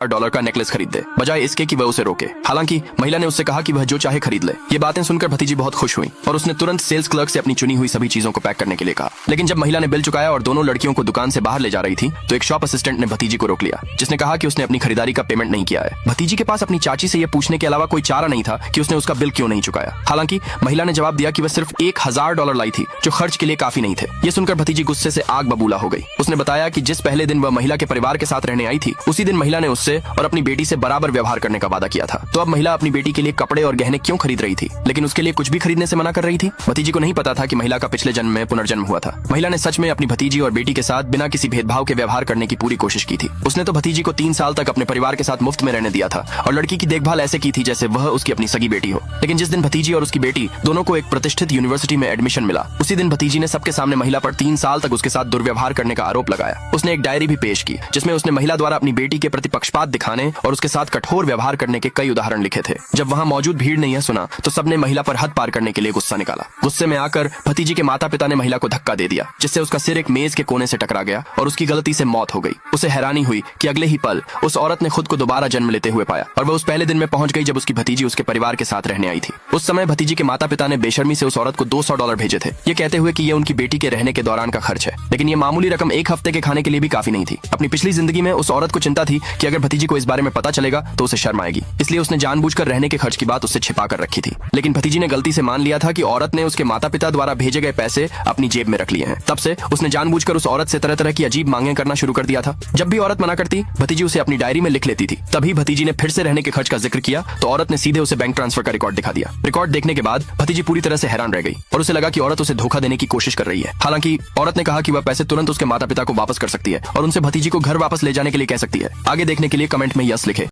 $1000 का नेकलेस खरीद दे, बजाय इसके कि वह उसे रोके। हालांकि महिला ने उससे कहा कि वह जो चाहे खरीद ले। ये बातें सुनकर भतीजी बहुत खुश हुई और उसने तुरंत सेल्स क्लर्क से अपनी चुनी हुई सभी चीजों को पैक करने के लिए कहा। लेकिन जब महिला ने बिल चुकाया और दोनों लड़कियों को दुकान से बाहर ले जा रही थी तो एक शॉप असिस्टेंट ने भतीजी को रोक लिया, जिसने कहा कि उसने अपनी खरीदारी का पेमेंट नहीं किया है। भतीजी के पास अपनी चाची से यह पूछने के अलावा कोई चारा नहीं था कि उसने उसका बिल क्यों नहीं चुकाया। हालांकि महिला ने जवाब दिया कि वह सिर्फ $1000 लाई थी, जो खर्च के लिए काफी नहीं थे। ये सुनकर भतीजी गुस्से से आग बबूला हो गई। उसने बताया कि जिस पहले दिन वह महिला के परिवार के साथ रहने आई थी, उसी दिन महिला ने उससे और अपनी बेटी से बराबर व्यवहार करने का वादा किया था। तो अब महिला अपनी बेटी के लिए कपड़े और गहने क्यों खरीद रही थी, लेकिन उसके लिए कुछ भी खरीदने से मना कर रही थी। भतीजी को नहीं पता था कि महिला का पिछले जन्म में पुनर्जन्म हुआ था। महिला ने सच में अपनी भतीजी और बेटी के साथ बिना किसी भेदभाव के व्यवहार करने की पूरी कोशिश की थी। उसने तो भतीजी को 3 साल तक अपने परिवार के साथ मुफ्त में रहने दिया था और लड़की की देखभाल ऐसे की थी जैसे वह उसकी अपनी सगी बेटी हो। लेकिन जिस दिन भतीजी और उसकी बेटी दोनों को एक प्रतिष्ठित यूनिवर्सिटी में एडमिशन मिला, उसी दिन भतीजी ने सबके सामने महिला पर 3 साल तक उसके साथ दुर्व्यवहार करने का आरोप लगाया। उसने एक डायरी भी पेश की जिसमें उसने महिला द्वारा अपनी बेटी के प्रति पक्षपात दिखाने और उसके साथ कठोर व्यवहार करने के कई उदाहरण लिखे थे। जब वहां मौजूद भीड़ ने यह सुना तो सबने महिला पर हद पार करने के लिए गुस्सा निकाला। गुस्से में आकर भतीजी के माता पिता ने महिला को धक्का दे दिया, जिससे उसका सिर एक मेज के कोने से टकरा गया और उसकी गलती से मौत हो गई। उसे हैरानी हुई कि अगले ही पल उस औरत ने खुद को दोबारा जन्म लेते हुए पाया और वह उस पहले दिन में पहुंच गई जब उसकी भतीजी उसके परिवार के साथ रहने आई थी। उस समय भतीजी के माता पिता ने बेशर्मी से उस औरत को $200 भेजे थे, ये कहते हुए कि ये उनकी बेटी के रहने के दौरान का खर्च है। लेकिन ये मामूली रकम एक हफ्ते के खाने के लिए भी काफी नहीं थी। अपनी पिछली जिंदगी में उस औरत को चिंता थी कि अगर भतीजी को इस बारे में पता चलेगा तो उसे शर्म आएगी, इसलिए उसने जानबूझकर रहने के खर्च की बात उससे छिपा कर रखी थी। लेकिन भतीजी ने गलती से मान लिया था कि औरत ने उसके माता पिता द्वारा भेजे गए पैसे अपनी जेब में रख लिए हैं। तब से उसने जानबूझकर उस औरत से तरह तरह की अजीब मांगे करना शुरू कर दिया था। जब भी औरत मना करती, भतीजी उसे अपनी डायरी में लिख लेती थी। तभी भतीजी ने फिर से रहने के खर्च का जिक्र किया तो औरत ने सीधे उसे बैंक ट्रांसफर का रिकॉर्ड दिखा दिया। रिकॉर्ड देखने के बाद भतीजी पूरी तरह से हैरान रह गई और उसे लगा कि औरत उसे धोखा देने की कोशिश कर रही है। हालांकि औरत ने कहा कि वह पैसे तुरंत उसके माता पिता को वापस कर सकती है और उनसे भतीजी को घर वापस ले जाने के लिए कह सकती है। आगे देखने के लिए कमेंट में यस लिखे।